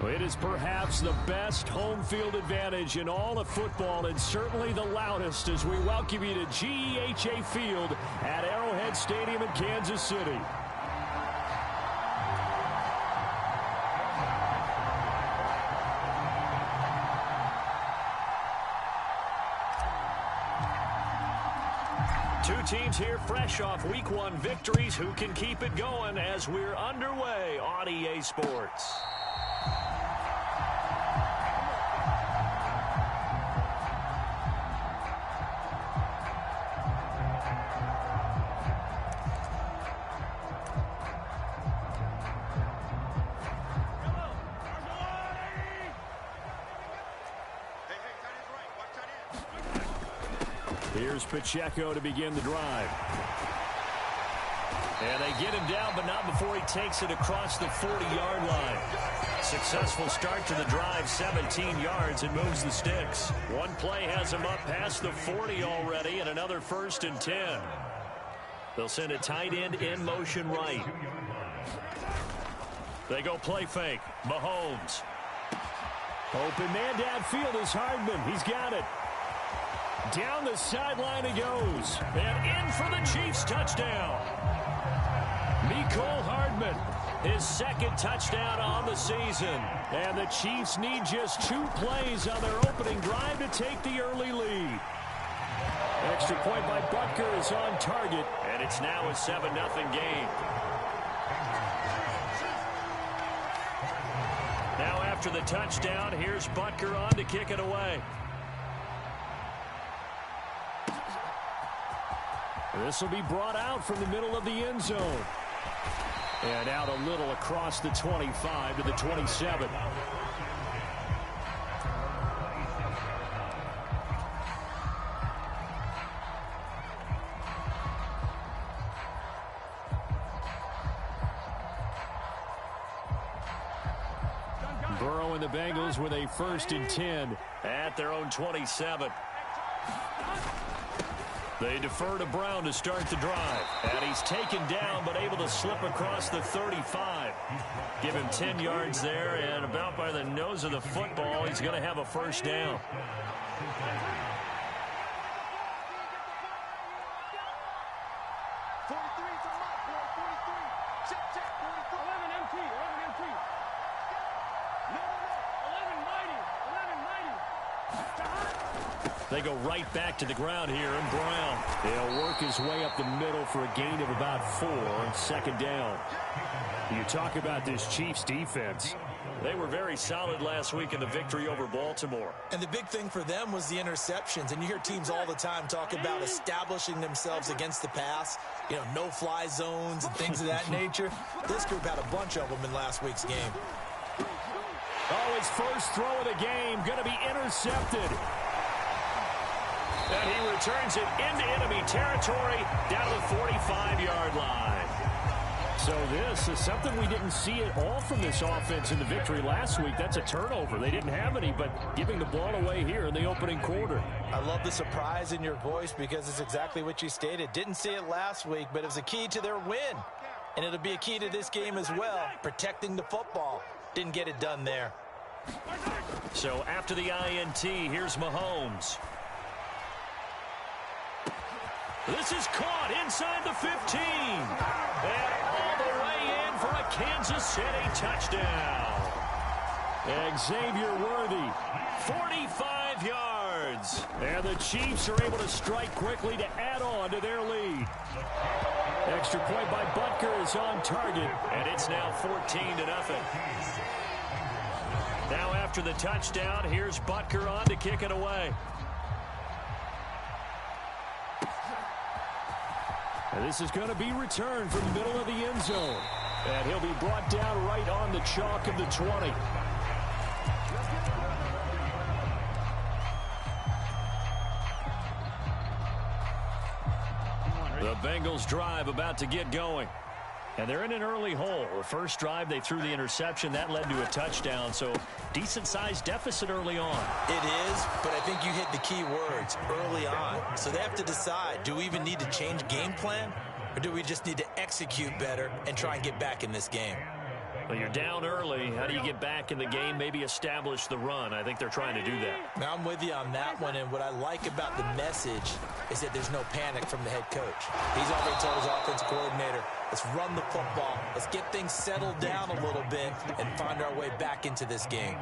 It is perhaps the best home field advantage in all of football, and certainly the loudest, as we welcome you to GEHA Field at Arrowhead Stadium in Kansas City. Two teams here fresh off Week 1 victories. Who can keep it going as we're underway on EA Sports? Here's Pacheco to begin the drive. And they get him down, but not before he takes it across the 40-yard line. Successful start to the drive, 17 yards, and moves the sticks. One play has him up past the 40 already, and another 1st and 10. They'll send a tight end in motion right. They go play fake. Mahomes. Open man downfield is Hardman. He's got it. Down the sideline he goes. And in for the Chiefs touchdown. Mecole Hardman, his 2nd touchdown on the season. And the Chiefs need just 2 plays on their opening drive to take the early lead. Extra point by Butker is on target. And it's now a 7-0 game. Now after the touchdown, here's Butker on to kick it away. This will be brought out from the middle of the end zone. And out a little across the 25 to the 27. Burrow and the Bengals with a 1st and 10 at their own 27. They defer to Brown to start the drive. And he's taken down, but able to slip across the 35. Give him 10 yards there, and about by the nose of the football, he's going to have a 1st down. They go right back to the ground here, and Brown. He'll work his way up the middle for a gain of about 4 on 2nd down. You talk about this Chiefs defense. They were very solid last week in the victory over Baltimore. And the big thing for them was the interceptions. And you hear teams all the time talk about establishing themselves against the pass. You know, no-fly zones and things of that nature. This group had a bunch of them in last week's game. Oh, his first throw of the game going to be intercepted. And he returns it into enemy territory down to the 45-yard line. So this is something we didn't see at all from this offense in the victory last week. That's a turnover. They didn't have any, but giving the ball away here in the opening quarter. I love the surprise in your voice because it's exactly what you stated. Didn't see it last week, but it was a key to their win. And it'll be a key to this game as well, protecting the football. Didn't get it done there. So after the INT, here's Mahomes. This is caught inside the 15. And all the way in for a Kansas City touchdown. Xavier Worthy, 45 yards. And the Chiefs are able to strike quickly to add on to their lead. Extra point by Butker is on target. And it's now 14-0. Now after the touchdown, here's Butker on to kick it away. And this is going to be returned from the middle of the end zone. And he'll be brought down right on the chalk of the 20. The Bengals drive about to get going. And they're in an early hole. The first drive, they threw the interception. That led to a touchdown. So decent-sized deficit early on. It is, but I think you hit the key words, early on. So they have to decide, do we even need to change game plan? Or do we just need to execute better and try and get back in this game? Well, you're down early. How do you get back in the game, maybe establish the run? I think they're trying to do that. Now, I'm with you on that one, and what I like about the message is that there's no panic from the head coach. He's already told his offensive coordinator, let's run the football, let's get things settled down a little bit and find our way back into this game.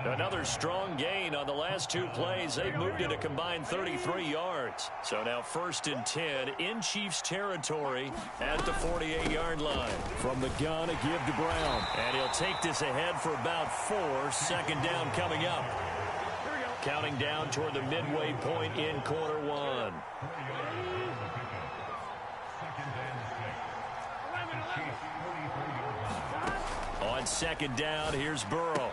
Another strong gain on the last two plays. They've moved it a combined 33 yards. So now 1st and 10 in Chiefs territory at the 48-yard line. From the gun, a give to Brown. And he'll take this ahead for about 4. 2nd down coming up. Counting down toward the midway point in quarter one. On 2nd down, here's Burrow.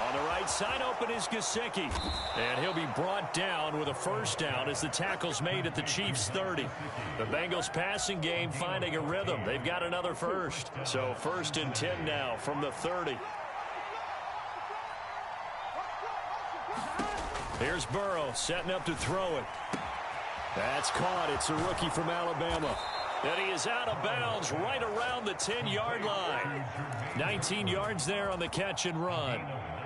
On the right side, open is Gesicki. And he'll be brought down with a 1st down as the tackle's made at the Chiefs' 30. The Bengals passing game finding a rhythm. They've got another 1st. So 1st and 10 now from the 30. Here's Burrow setting up to throw it. That's caught. It's a rookie from Alabama. And he is out of bounds right around the 10-yard line. 19 yards there on the catch and run.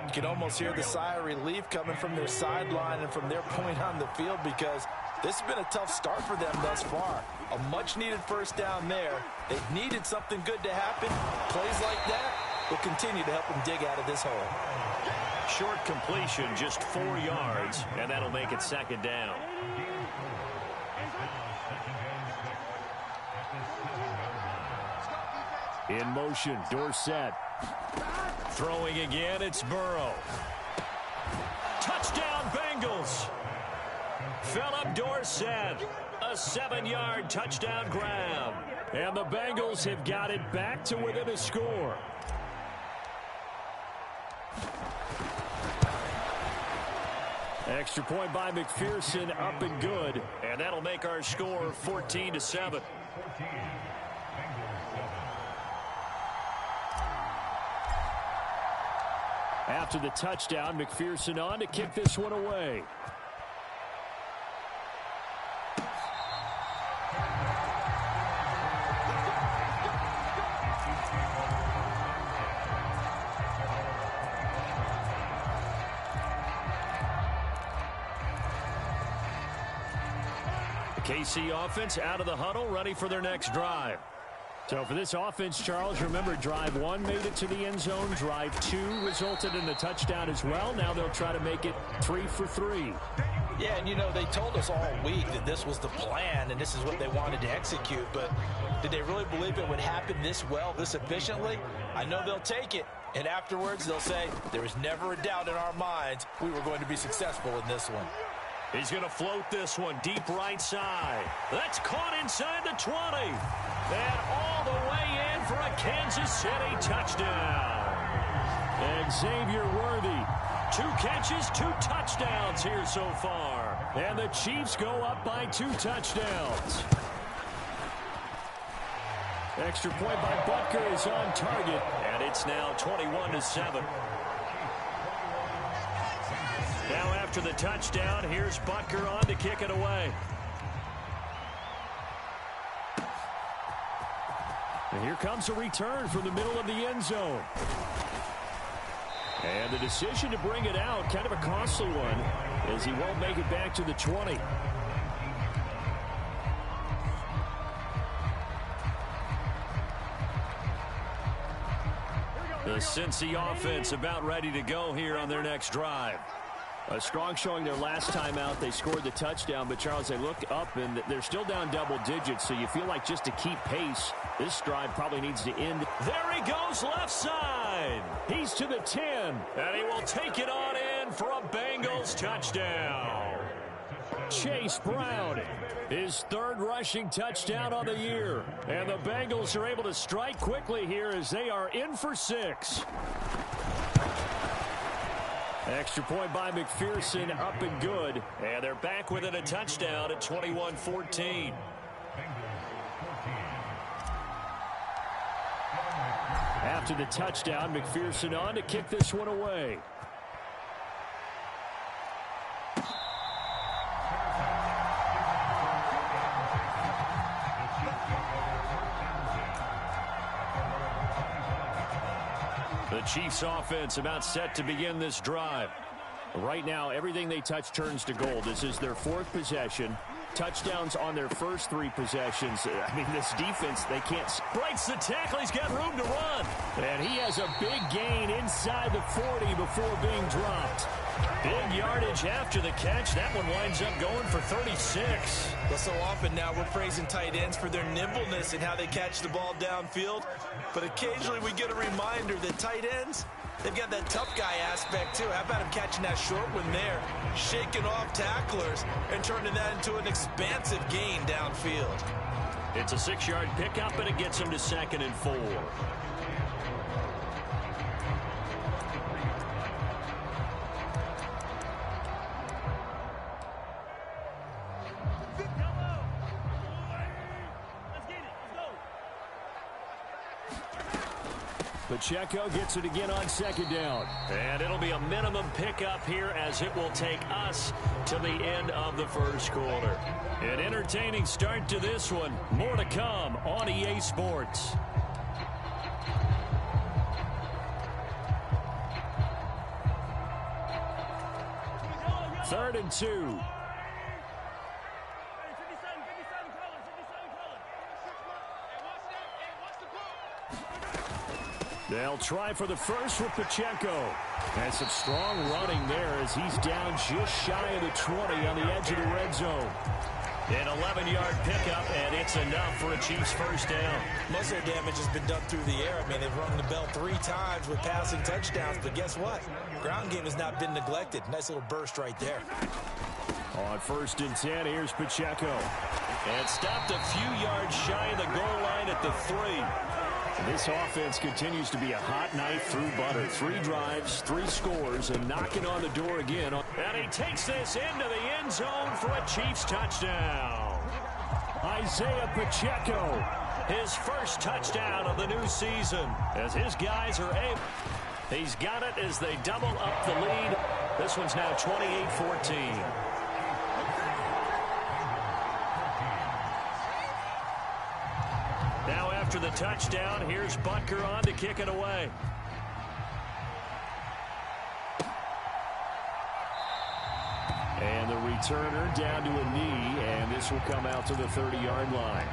You can almost hear the sigh of relief coming from their sideline and from their point on the field because this has been a tough start for them thus far. A much-needed 1st down there. They've needed something good to happen. Plays like that will continue to help them dig out of this hole. Short completion, just 4 yards, and that'll make it 2nd down. In motion, Dorsett. Throwing again, it's Burrow. Touchdown, Bengals. Philip Dorsett. A 7-yard touchdown grab. And the Bengals have got it back to within a score. Extra point by McPherson, up and good. And that'll make our score 14-7. After the touchdown, McPherson on to kick this one away. The KC offense out of the huddle, ready for their next drive. So for this offense, Charles, remember drive 1 made it to the end zone. Drive 2 resulted in a touchdown as well. Now they'll try to make it 3 for 3. Yeah, and you know, they told us all week that this was the plan and this is what they wanted to execute. But did they really believe it would happen this well, this efficiently? I know they'll take it. And afterwards, they'll say, there was never a doubt in our minds we were going to be successful in this one. He's going to float this one deep right side. That's caught inside the 20. And all the way in for a Kansas City touchdown. Xavier Worthy. 2 catches, 2 touchdowns here so far. And the Chiefs go up by 2 touchdowns. Extra point by Butker is on target. And it's now 21-7. Now after the touchdown, here's Butker on to kick it away. And here comes a return from the middle of the end zone. And the decision to bring it out, kind of a costly one, as he won't make it back to the 20. The Cincy offense about ready to go here on their next drive. A strong showing their last time out. They scored the touchdown, but Charles, they look up and they're still down double digits, so you feel like just to keep pace, this drive probably needs to end. There he goes left side. He's to the 10, and he will take it on in for a Bengals touchdown. Chase Brown, his 3rd rushing touchdown on the year. And the Bengals are able to strike quickly here as they are in for 6. Extra point by McPherson, up and good. And they're back within a touchdown at 21-14. After the touchdown, McPherson on to kick this one away. The Chiefs offense about set to begin this drive. Right now, everything they touch turns to gold. This is their fourth possession. Touchdowns on their first three possessions. I mean, this defense, they can't. Breaks the tackle. He's got room to run. And he has a big gain inside the 40 before being dropped. Big yardage after the catch. That one winds up going for 36. Well, so often now we're praising tight ends for their nimbleness and how they catch the ball downfield. But occasionally we get a reminder that tight ends, they've got that tough guy aspect too. How about him catching that short one there, shaking off tacklers, and turning that into an expansive gain downfield? It's a 6-yard pickup, and it gets him to 2nd and 4. Pacheco gets it again on 2nd down. And it'll be a minimum pickup here as it will take us to the end of the first quarter. An entertaining start to this one. More to come on EA Sports. Third and 2. They'll try for the first with Pacheco. And some strong running there as he's down just shy of the 20 on the edge of the red zone. An 11-yard pickup, and it's enough for a Chiefs first down. Most of their damage has been done through the air. I mean, they've rung the bell 3 times with passing touchdowns, but guess what? Ground game has not been neglected. Nice little burst right there. On 1st and 10, here's Pacheco. And stopped a few yards shy of the goal line at the 3. This offense continues to be a hot knife through butter. 3 drives, 3 scores, and knocking on the door again. And he takes this into the end zone for a Chiefs touchdown. Isaiah Pacheco, his first touchdown of the new season, as his guys are able. He's got it as they double up the lead. This one's now 28-14. Now after the touchdown, here's Butker on to kick it away. And the returner down to a knee, and this will come out to the 30-yard line.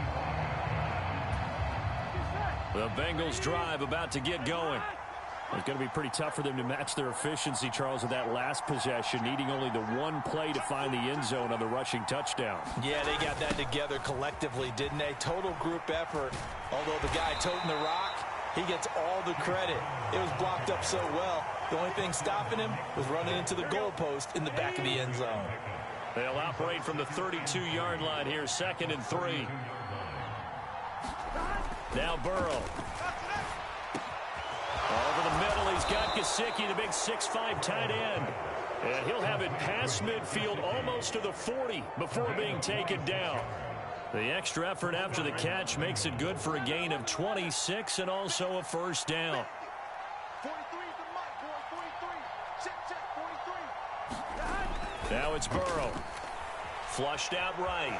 The Bengals drive about to get going. It's going to be pretty tough for them to match their efficiency, Charles, with that last possession, needing only the one play to find the end zone on the rushing touchdown. Yeah, they got that together collectively, didn't they? Total group effort. Although the guy toting the rock, he gets all the credit. It was blocked up so well. The only thing stopping him was running into the goalpost in the back of the end zone. They'll operate from the 32-yard line here, 2nd and 3. Now Burrow. Over the middle, he's got Gesicki, the big 6'5" tight end. And he'll have it past midfield almost to the 40 before being taken down. The extra effort after the catch makes it good for a gain of 26 and also a first down. 43 is the mark, boy. 43. Check, 43. Now it's Burrow. Flushed out right.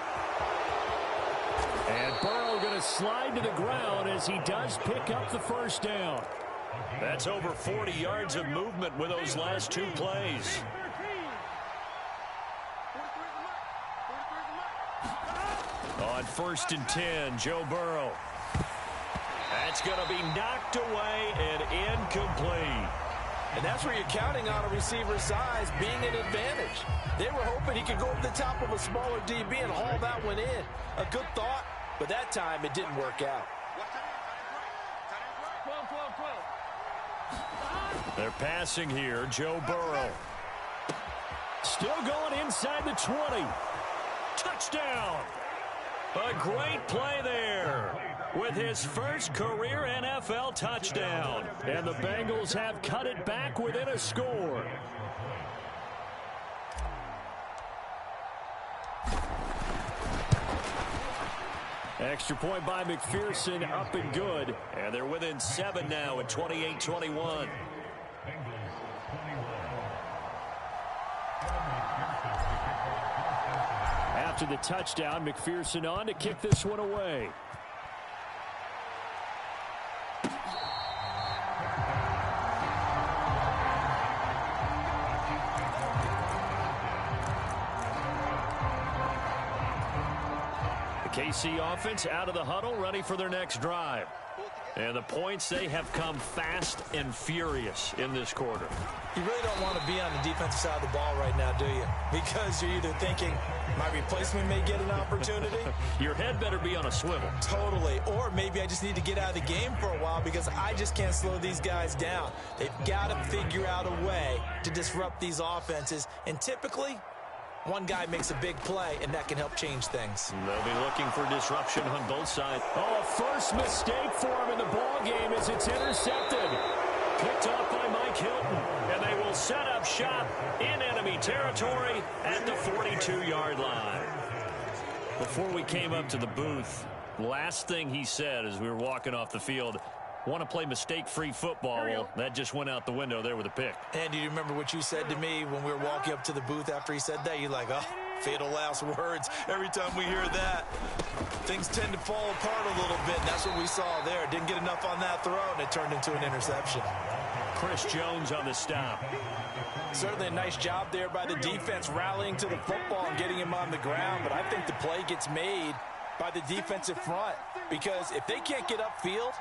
And Burrow going to slide to the ground as he does pick up the first down. That's over 40 yards of movement with those last 2 plays. On 1st and 10, Joe Burrow. That's going to be knocked away and incomplete. And that's where you're counting on a receiver's size being an advantage. They were hoping he could go over the top of a smaller DB and haul that one in. A good thought, but that time it didn't work out. They're passing here, Joe Burrow. Still going inside the 20. Touchdown! A great play there with his first career NFL touchdown. And the Bengals have cut it back within a score. Extra point by McPherson, up and good. And they're within 7 now at 28-21. After the touchdown, McPherson on to kick this one away. KC offense out of the huddle, ready for their next drive. And the points, they have come fast and furious in this quarter. You really don't want to be on the defensive side of the ball right now, do you? Because you're either thinking, my replacement may get an opportunity. Your head better be on a swivel. Totally. Or maybe I just need to get out of the game for a while because I just can't slow these guys down. They've got to figure out a way to disrupt these offenses. And typically, one guy makes a big play, and that can help change things. They'll be looking for disruption on both sides. Oh, a first mistake for him in the ball game as it's intercepted. Picked off by Mike Hilton, and they will set up shop in enemy territory at the 42-yard line. Before we came up to the booth, last thing he said as we were walking off the field, want to play mistake-free football. Well, that just went out the window there with a pick. And do you remember what you said to me when we were walking up to the booth after he said that? You're like, oh, fatal last words. Every time we hear that, things tend to fall apart a little bit, and that's what we saw there. Didn't get enough on that throw, and it turned into an interception. Chris Jones on the stop. Certainly a nice job there by the defense rallying to the football and getting him on the ground, but I think the play gets made by the defensive front because if they can't get upfield,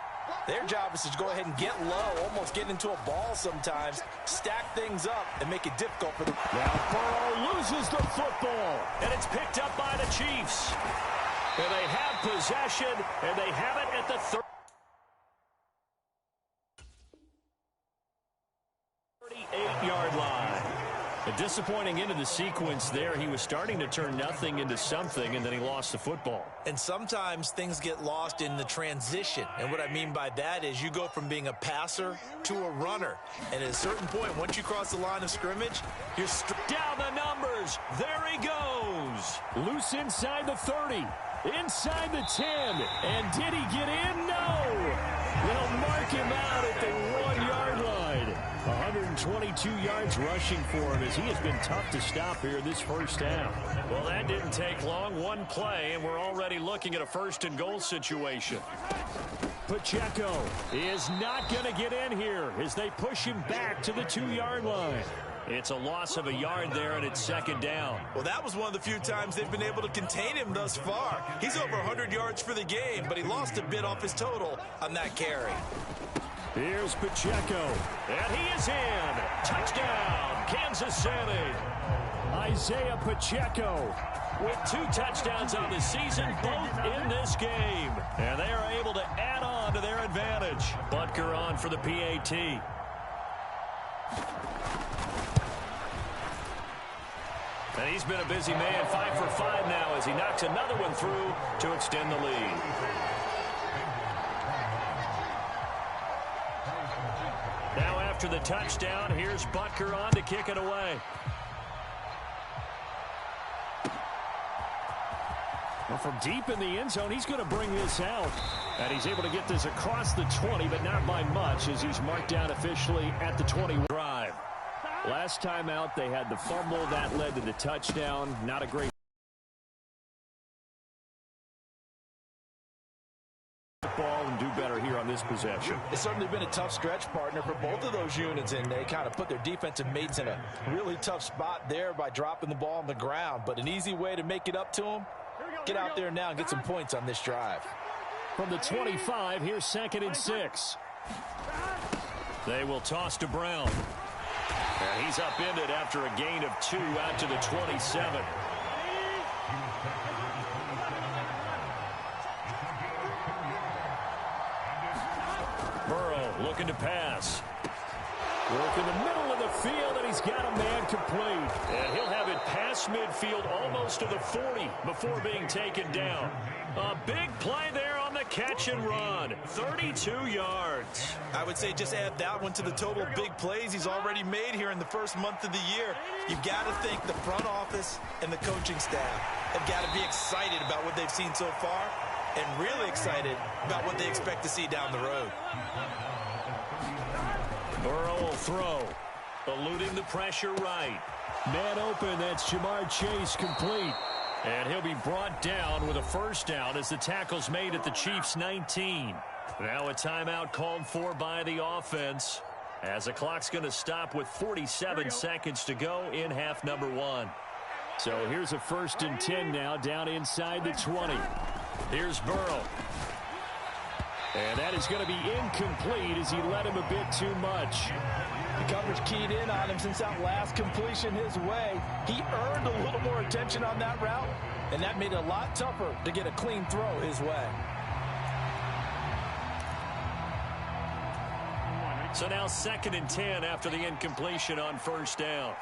their job is to go ahead and get low, almost get into a ball sometimes, stack things up, and make it difficult for them. Now Burrow loses the football, and it's picked up by the Chiefs. And they have possession, and they have it at the 38-yard line. A disappointing end of the sequence there. He was starting to turn nothing into something, and then he lost the football. And sometimes things get lost in the transition. And what I mean by that is you go from being a passer to a runner. And at a certain point, once you cross the line of scrimmage, you're down the numbers. There he goes. Loose inside the 30. Inside the 10. And did he get in? No. They'll mark him out at the 1-yard line. 122 yards rushing for him as he has been tough to stop here this first half. Well, that didn't take long. One play, and we're already looking at a first-and-goal situation. Pacheco is not going to get in here as they push him back to the 2-yard line. It's a loss of a yard there, and it's second down. Well, that was one of the few times they've been able to contain him thus far. He's over 100 yards for the game, but he lost a bit off his total on that carry. Here's Pacheco, and he is in. Touchdown, Kansas City. Isaiah Pacheco with 2 touchdowns on the season, both in this game. And they are able to add on to their advantage. Butker on for the PAT. And he's been a busy man, 5 for 5 now as he knocks another one through to extend the lead. Now after the touchdown, here's Butker on to kick it away. Well, from deep in the end zone, he's going to bring this out. And he's able to get this across the 20, but not by much as he's marked down officially at the 20 drive. Last time out, they had the fumble. That led to the touchdown. Not a great ball and do better here on this possession. It's certainly been a tough stretch, partner, for both of those units, and they kind of put their defensive mates in a really tough spot there by dropping the ball on the ground. But an easy way to make it up to them, get out there now and get some points on this drive. From the 25, here's 2nd and 6. They will toss to Brown. And he's upended after a gain of 2 out to the 27. Burrow looking to pass. Work in the middle of the field, and he's got a man complete. And he'll have it past midfield almost to the 40 before being taken down. A big play there on the catch and run. 32 yards. I would say just add that one to the total big plays he's already made here in the first month of the year. You've got to think the front office and the coaching staff have got to be excited about what they've seen so far and really excited about what they expect to see down the road. Burrow will throw. Eluding the pressure right. Man open, that's Jamar Chase complete. And he'll be brought down with a first down as the tackle's made at the Chiefs' 19. Now a timeout called for by the offense as the clock's going to stop with 47 seconds to go in half number 1. So here's a 1st and 10 now down inside the 20. Here's Burrow. And that is going to be incomplete as he led him a bit too much. The coverage keyed in on him since that last completion his way. He earned a little more attention on that route, and that made it a lot tougher to get a clean throw his way. So now 2nd and 10 after the incompletion on first down.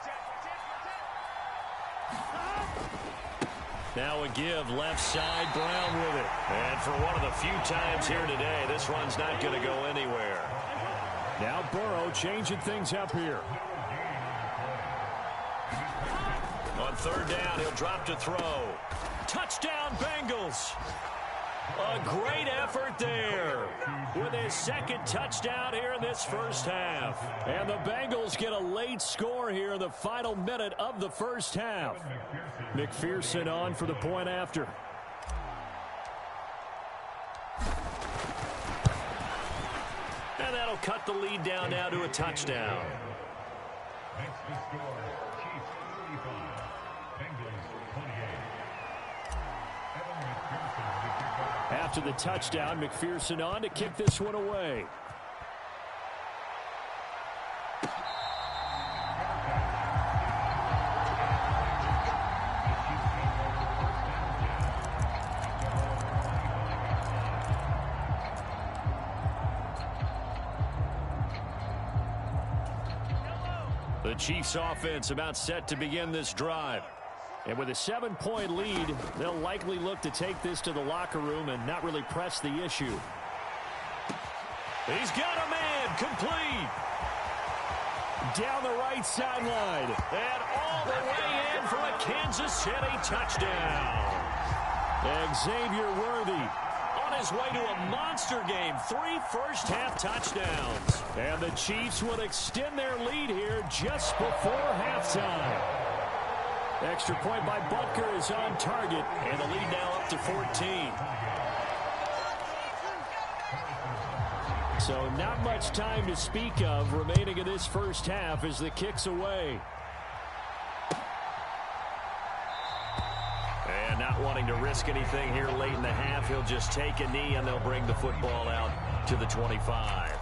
Now a give left side, Brown with it. And for one of the few times here today, this run's not going to go anywhere. Now Burrow changing things up here. On 3rd down, he'll drop to throw. Touchdown, Bengals. A great effort there with his 2nd touchdown here in this first half. And the Bengals get a late score here in the final minute of the first half. McPherson on for the point after. And that'll cut the lead down now to a touchdown. Next to score, Chiefs 35, Bengals 28. After the touchdown, McPherson on to kick this one away. The Chiefs offense about set to begin this drive. And with a 7-point lead, they'll likely look to take this to the locker room and not really press the issue. He's got a man, complete. Down the right sideline. And all the way in for a Kansas City touchdown. Xavier Worthy on his way to a monster game. 3 first-half touchdowns. And the Chiefs will extend their lead here just before halftime. Extra point by Butker is on target, and the lead now up to 14. So not much time to speak of remaining in this first half as the kick's away. And not wanting to risk anything here late in the half, he'll just take a knee and they'll bring the football out to the 25.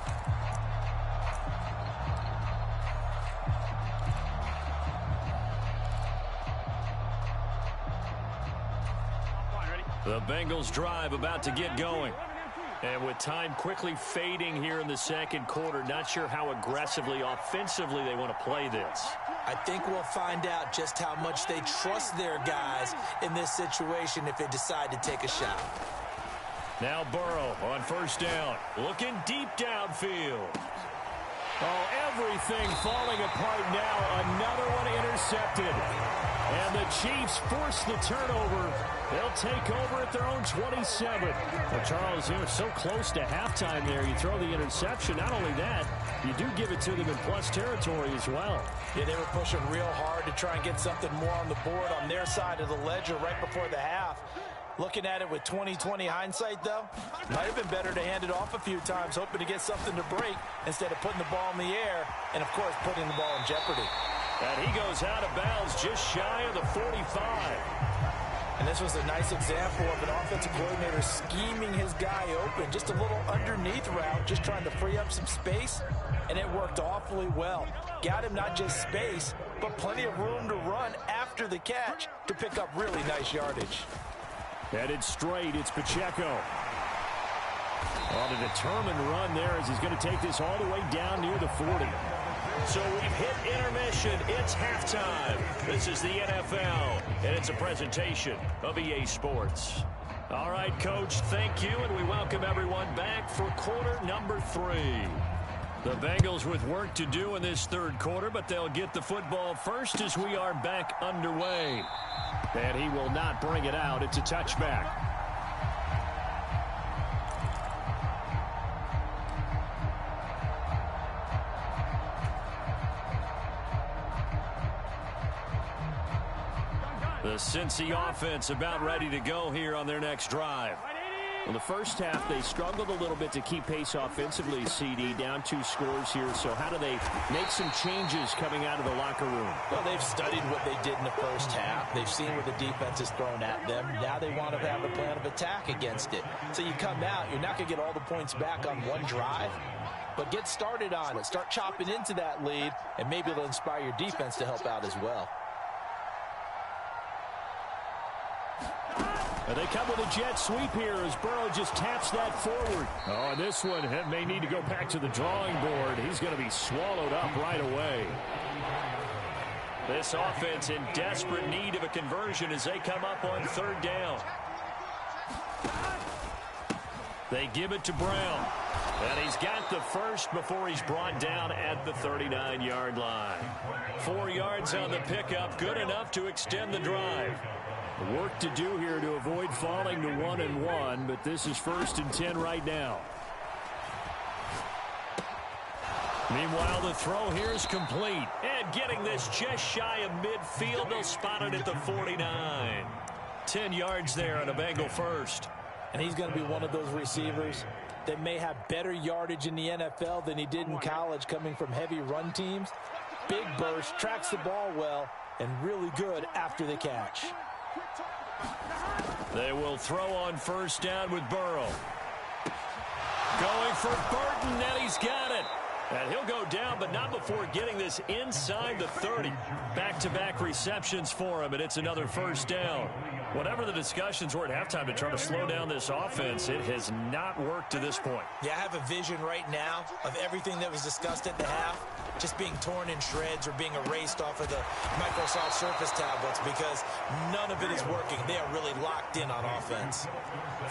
The Bengals drive about to get going. And with time quickly fading here in the second quarter, not sure how aggressively, offensively they want to play this. I think we'll find out just how much they trust their guys in this situation if they decide to take a shot. Now Burrow on first down, looking deep downfield. Oh, everything falling apart now. Another one intercepted. And the Chiefs force the turnover. They'll take over at their own 27. Well, Charles, you're so close to halftime there. You throw the interception. Not only that, you do give it to them in plus territory as well. Yeah, they were pushing real hard to try and get something more on the board on their side of the ledger right before the half. Looking at it with 20/20 hindsight, though, might have been better to hand it off a few times, hoping to get something to break instead of putting the ball in the air and, of course, putting the ball in jeopardy. And he goes out of bounds just shy of the 45. And this was a nice example of an offensive coordinator scheming his guy open. Just a little underneath route, just trying to free up some space, and it worked awfully well. Got him not just space, but plenty of room to run after the catch to pick up really nice yardage. Headed straight, it's Pacheco. On a determined run there as he's going to take this all the way down near the 40. So we've hit intermission. It's halftime. This is the NFL, and it's a presentation of EA Sports. All right, Coach, thank you, and we welcome everyone back for quarter number 3. The Bengals with work to do in this third quarter, but they'll get the football first as we are back underway. And he will not bring it out. It's a touchback. The Cincy offense about ready to go here on their next drive. Well, the first half, they struggled a little bit to keep pace offensively, CD, down 2 scores here. So how do they make some changes coming out of the locker room? Well, they've studied what they did in the first half. They've seen what the defense has thrown at them. Now they want to have a plan of attack against it. So you come out, you're not going to get all the points back on one drive, but get started on it. Start chopping into that lead, and maybe it'll inspire your defense to help out as well. They come with a jet sweep here as Burrow just taps that forward. Oh, and this one may need to go back to the drawing board. He's going to be swallowed up right away. This offense in desperate need of a conversion as they come up on 3rd down. They give it to Brown. And he's got the first before he's brought down at the 39-yard line. 4 yards on the pickup, good enough to extend the drive. Work to do here to avoid falling to 1-1, but this is 1st and 10 right now. Meanwhile, the throw here is complete. And getting this just shy of midfield, they'll spot it at the 49. 10 yards there on a Bengal first. And he's going to be one of those receivers that may have better yardage in the NFL than he did in college, coming from heavy run teams. Big burst, tracks the ball well, and really good after the catch. They will throw on 1st down with Burrow. Going for Burton, and he's got it. And he'll go down, but not before getting this inside the 30. Back-to-back receptions for him, and it's another 1st down. Whatever the discussions were at halftime to try to slow down this offense, it has not worked to this point. Yeah, I have a vision right now of everything that was discussed at the half just being torn in shreds or being erased off of the Microsoft Surface tablets because none of it is working. They are really locked in on offense.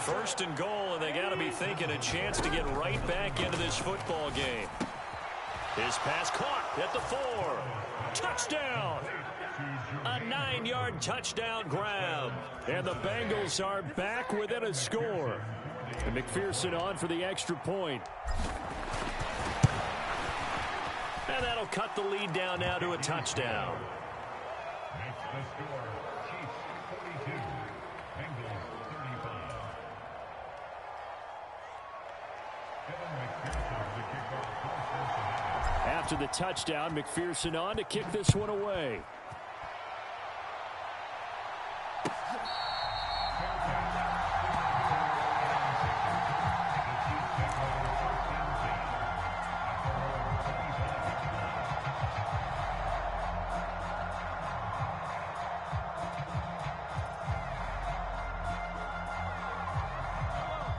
1st and goal, and they got to be thinking a chance to get right back into this football game. His pass caught at the 4. Touchdown! A 9-yard touchdown grab. And the Bengals are back within a score. And McPherson on for the extra point. And that'll cut the lead down now to a touchdown. Makes the score. Chiefs 42, Bengals 35. Kevin McPherson to kick off for Cincinnati. After the touchdown, McPherson on to kick this one away.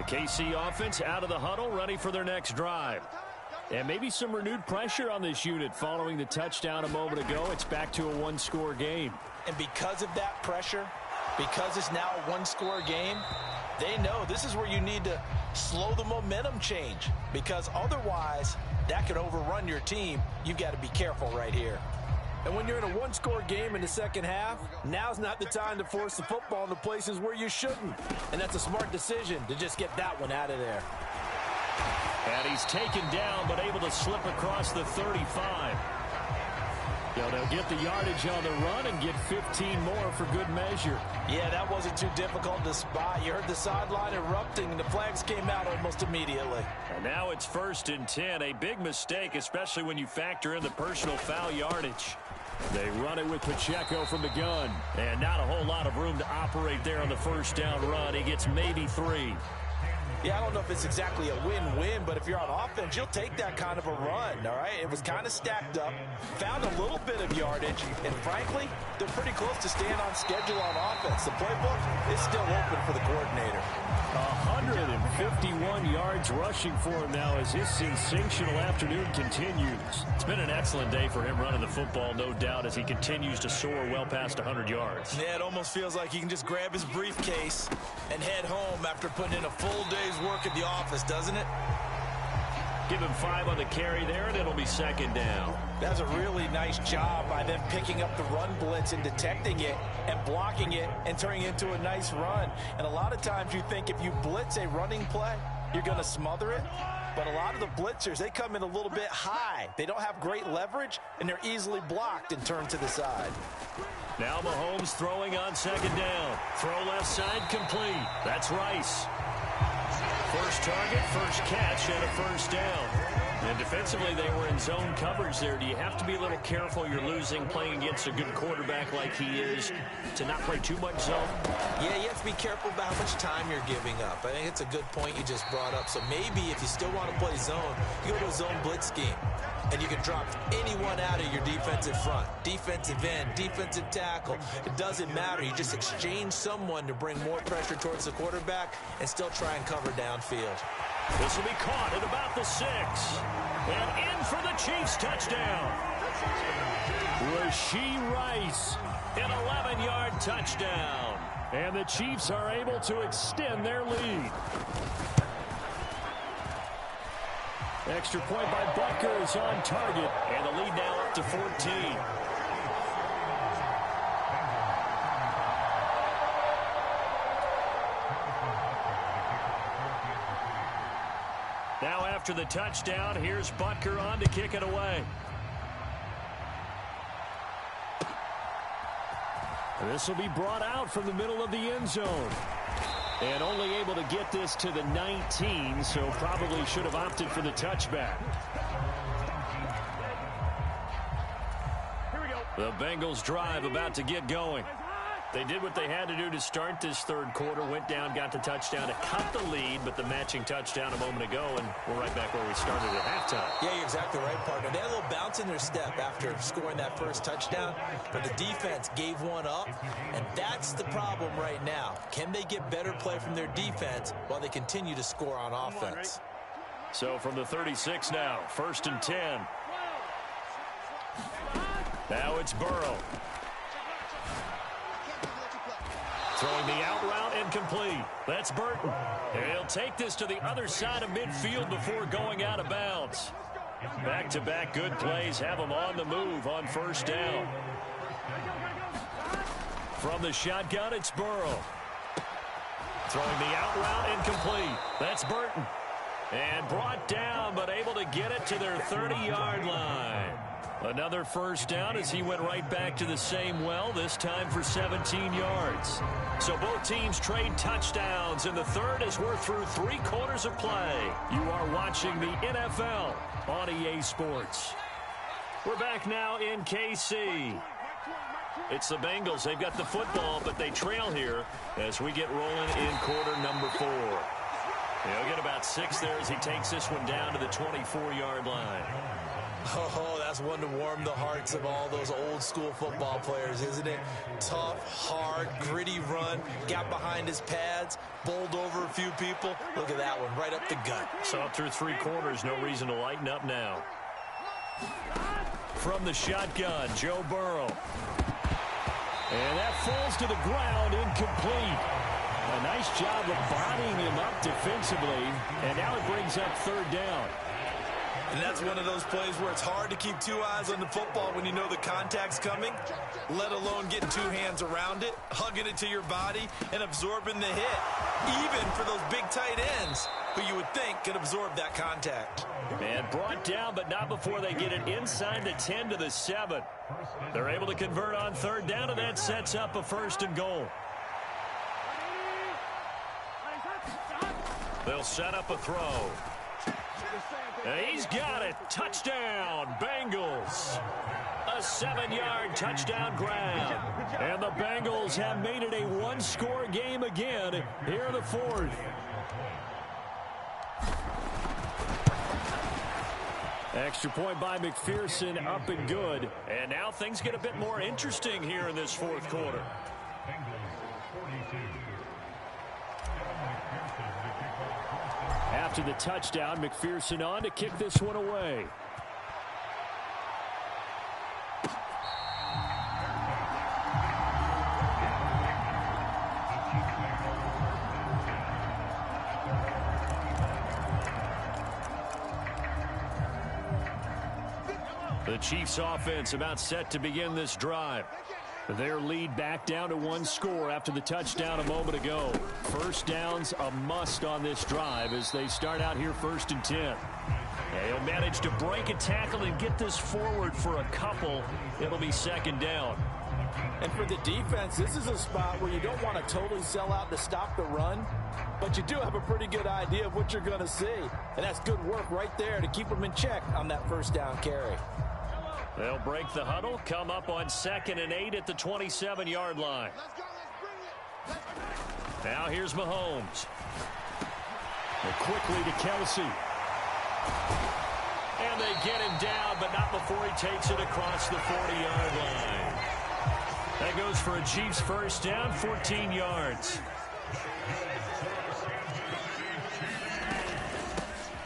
KC offense out of the huddle, ready for their next drive. And maybe some renewed pressure on this unit following the touchdown a moment ago. It's back to a 1-score game. And because of that pressure, because it's now a 1-score game, they know this is where you need to slow the momentum change, because otherwise that could overrun your team. You've got to be careful right here. And when you're in a 1-score game in the second half, now's not the time to force the football in the places where you shouldn't. And that's a smart decision to just get that one out of there. And he's taken down, but able to slip across the 35. They'll get the yardage on the run and get 15 more for good measure. Yeah, that wasn't too difficult to spot. You heard the sideline erupting, and the flags came out almost immediately. And now it's 1st and 10. A big mistake, especially when you factor in the personal foul yardage. They run it with Pacheco from the gun. And not a whole lot of room to operate there on the 1st down run. He gets maybe 3. Yeah, I don't know if it's exactly a win-win, but if you're on offense, you'll take that kind of a run, all right? It was kind of stacked up, found a little bit of yardage, and frankly, they're pretty close to staying on schedule on offense. The playbook is still open for the coordinator. 151 yards rushing for him now as his sensational afternoon continues. It's been an excellent day for him running the football, no doubt, as he continues to soar well past 100 yards. Yeah, it almost feels like he can just grab his briefcase and head home after putting in a full day's work at the office, doesn't it? Give him 5 on the carry there, and it'll be 2nd down. That's a really nice job by them picking up the run blitz and detecting it and blocking it and turning it into a nice run. And a lot of times you think if you blitz a running play, you're going to smother it. But a lot of the blitzers, they come in a little bit high. They don't have great leverage, and they're easily blocked and turned to the side. Now Mahomes throwing on 2nd down. Throw left side complete. That's Rice. First target, first catch, and a first down. And defensively, they were in zone coverage there. Do you have to be a little careful? You're losing, playing against a good quarterback like he is, to not play too much zone? Yeah, you have to be careful about how much time you're giving up. I think it's a good point you just brought up. So maybe if you still want to play zone, you go to a zone blitz scheme. And you can drop anyone out of your defensive front. Defensive end, defensive tackle. It doesn't matter. You just exchange someone to bring more pressure towards the quarterback and still try and cover downfield. This will be caught at about the 6. And in for the Chiefs touchdown. Rashee Rice, an 11-yard touchdown. And the Chiefs are able to extend their lead. Extra point by Butker is on target, and the lead now up to 14. Now after the touchdown, here's Butker on to kick it away. This will be brought out from the middle of the end zone. And only able to get this to the 19, so probably should have opted for the touchback. The Bengals drive about to get going. They did what they had to do to start this third quarter, went down, got the touchdown to cut the lead, but the matching touchdown a moment ago, and we're right back where we started at halftime. Yeah, you're exactly right, partner. They had a little bounce in their step after scoring that first touchdown, but the defense gave one up, and that's the problem right now. Can they get better play from their defense while they continue to score on offense? So from the 36 now, 1st and 10. Now it's Burrow. Throwing the out route incomplete. That's Burton. He'll take this to the other side of midfield before going out of bounds. Back-to-back good plays have him on the move on first down. From the shotgun, it's Burrow. Throwing the out route incomplete. That's Burton. And brought down, but able to get it to their 30-yard line. Another first down as he went right back to the same well, this time for 17 yards. So both teams trade touchdowns in the third as we're through 3 quarters of play. You are watching the NFL on EA Sports. We're back now in KC. It's the Bengals. They've got the football, but they trail here as we get rolling in quarter number 4. He'll get about 6 there as he takes this one down to the 24-yard line. Oh, that's one to warm the hearts of all those old school football players, isn't it? Tough, hard, gritty run, got behind his pads, bowled over a few people. Look at that one, right up the gut. So up through 3 quarters, no reason to lighten up now. From the shotgun, Joe Burrow. And that falls to the ground, incomplete. A nice job of bodying him up defensively, and now it brings up 3rd down. And that's one of those plays where it's hard to keep 2 eyes on the football when you know the contact's coming, let alone getting 2 hands around it, hugging it to your body, and absorbing the hit, even for those big tight ends who you would think could absorb that contact. And brought down, but not before they get it inside the 10 to the 7. They're able to convert on 3rd down, and that sets up a 1st and goal. They'll set up a throw. And he's got it. Touchdown, Bengals. A 7-yard touchdown grab. And the Bengals have made it a 1-score game again here in the 4th. Extra point by McPherson, up and good. And now things get a bit more interesting here in this 4th quarter. After the touchdown, McPherson on to kick this one away. The Chiefs offense about set to begin this drive. Their lead back down to 1 score after the touchdown a moment ago. First down's a must on this drive as they start out here 1st and 10. And he'll manage to break a tackle and get this forward for a couple. It'll be 2nd down. And for the defense, this is a spot where you don't want to totally sell out to stop the run, but you do have a pretty good idea of what you're going to see. And that's good work right there to keep them in check on that first down carry. They'll break the huddle, come up on 2nd and 8 at the 27-yard line. Now here's Mahomes. And quickly to Kelsey. And they get him down, but not before he takes it across the 40-yard line. That goes for a Chiefs first down, 14 yards.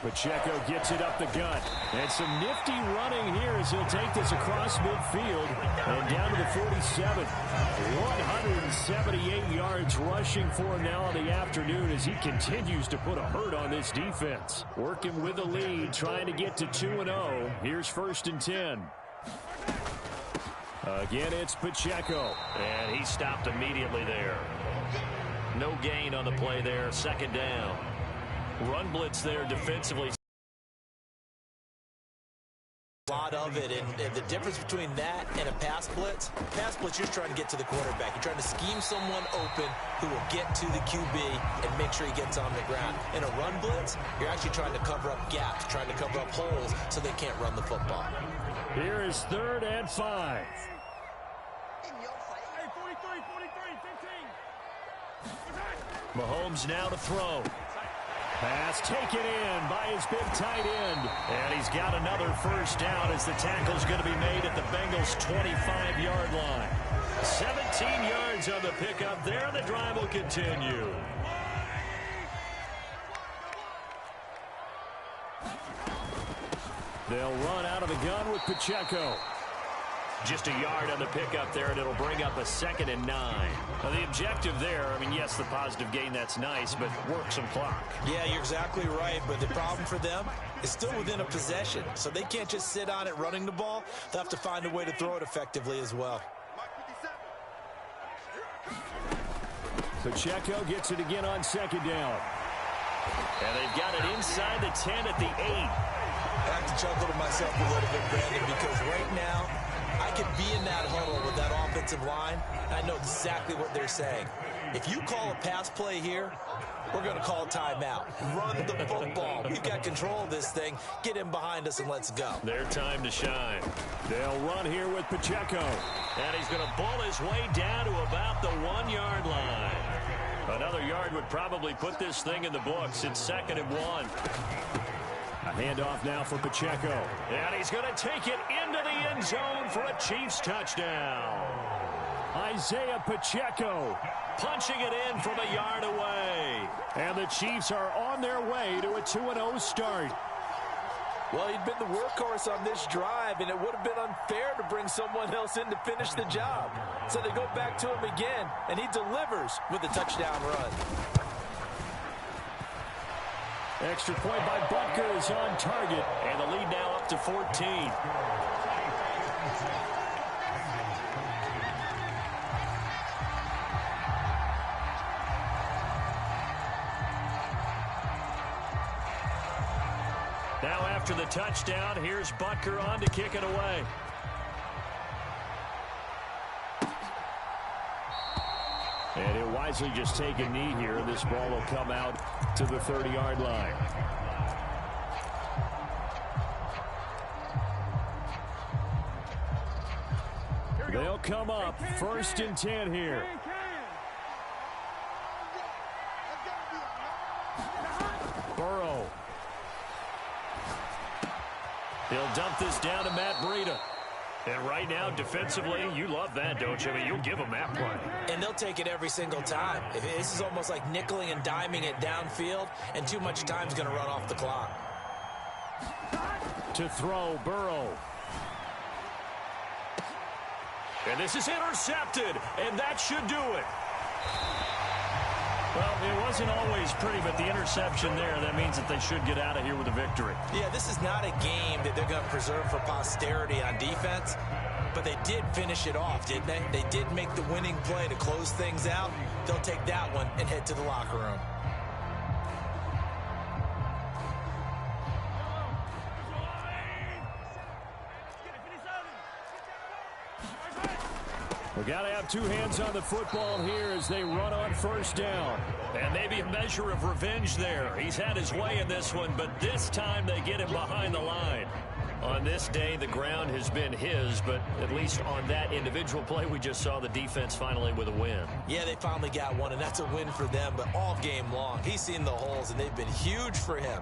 Pacheco gets it up the gut. And some nifty running here as he'll take this across midfield and down to the 47. 178 yards rushing for him now in the afternoon as he continues to put a hurt on this defense. Working with the lead, trying to get to 2-0. Here's 1st and 10. Again, it's Pacheco. And he stopped immediately there. No gain on the play there. 2nd down. Run blitz there defensively. A lot of it, and the difference between that and a pass blitz, you're trying to get to the quarterback. You're trying to scheme someone open who will get to the QB and make sure he gets on the ground. In a run blitz, you're actually trying to cover up gaps, trying to cover up holes so they can't run the football. Here is 3rd and 5. Mahomes now to throw. Pass taken in by his big tight end. And he's got another first down as the tackle's going to be made at the Bengals' 25-yard line. 17 yards on the pickup there. The drive will continue. They'll run out of the gun with Pacheco. Just a yard on the pickup there, and it'll bring up a 2nd and 9. Now, the objective there, I mean, yes, the positive gain, that's nice, but work some clock. Yeah, you're exactly right, but the problem for them is still within a possession, so they can't just sit on it running the ball. They'll have to find a way to throw it effectively as well. Pacheco gets it again on 2nd down. And they've got it inside the 10 at the 8. I have to chuckle to myself a little bit, Brandon, because right now, I could be in that huddle with that offensive line, and I know exactly what they're saying. If you call a pass play here, we're going to call a timeout. Run the football. We've got control of this thing. Get him behind us and let's go. Their time to shine. They'll run here with Pacheco. And he's going to bull his way down to about the 1-yard line. Another yard would probably put this thing in the books. It's 2nd and 1. A handoff now for Pacheco. And he's going to take it into the end zone for a Chiefs touchdown. Isaiah Pacheco punching it in from a yard away. And the Chiefs are on their way to a 2-0 start. Well, he'd been the workhorse on this drive, and it would have been unfair to bring someone else in to finish the job. So they go back to him again, and he delivers with a touchdown run. Extra point by Butker is on target, and the lead now up to 14. Now after the touchdown, here's Butker on to kick it away. And he'll wisely just take a knee here. This ball will come out to the 30-yard line. They'll come up 1st and 10 here. Burrow. He'll dump this down to Matt Breida. And right now, defensively, you love that, don't you? I mean, you'll give them that play. And they'll take it every single time. This is almost like nickeling and diming it downfield, and too much time's going to run off the clock. To throw, Burrow. And this is intercepted, and that should do it. Well, it wasn't always pretty, but the interception there, that means that they should get out of here with a victory. Yeah, this is not a game that they're going to preserve for posterity on defense, but they did finish it off, didn't they? They did make the winning play to close things out. They'll take that one and head to the locker room. We got to have two hands on the football here as they run on first down. And maybe a measure of revenge there. He's had his way in this one, but this time they get him behind the line. On this day, the ground has been his, but at least on that individual play, we just saw the defense finally with a win. Yeah, they finally got one, and that's a win for them, but all game long, he's seen the holes, and they've been huge for him.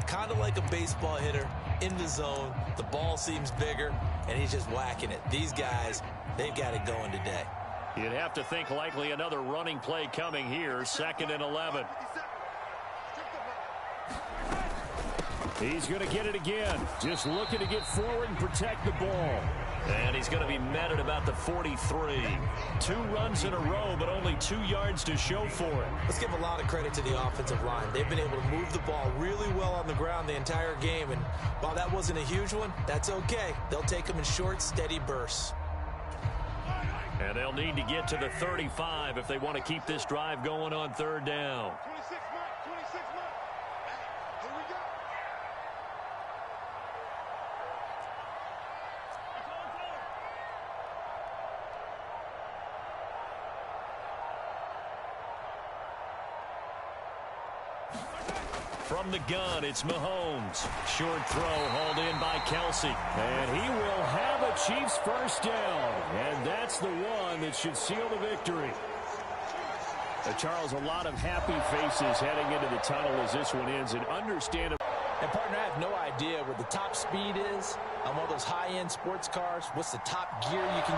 Kind of like a baseball hitter in the zone. The ball seems bigger, and he's just whacking it. These guys, they've got it going today. You'd have to think likely another running play coming here, 2nd and 11. He's going to get it again. Just looking to get forward and protect the ball. And he's going to be met at about the 43. 2 runs in a row, but only 2 yards to show for it. Let's give a lot of credit to the offensive line. They've been able to move the ball really well on the ground the entire game. And while that wasn't a huge one, that's okay. They'll take them in short, steady bursts. And they'll need to get to the 35 if they want to keep this drive going on 3rd down. 26 mark, 26 mark. Here we go. From the gun, it's Mahomes. Short throw hauled in by Kelsey. And he will have a Chiefs first down. And that's the one that should seal the victory. Charles, a lot of happy faces heading into the tunnel as this one ends. And understandable. And, partner, I have no idea what the top speed is on one of those high-end sports cars. What's the top gear you can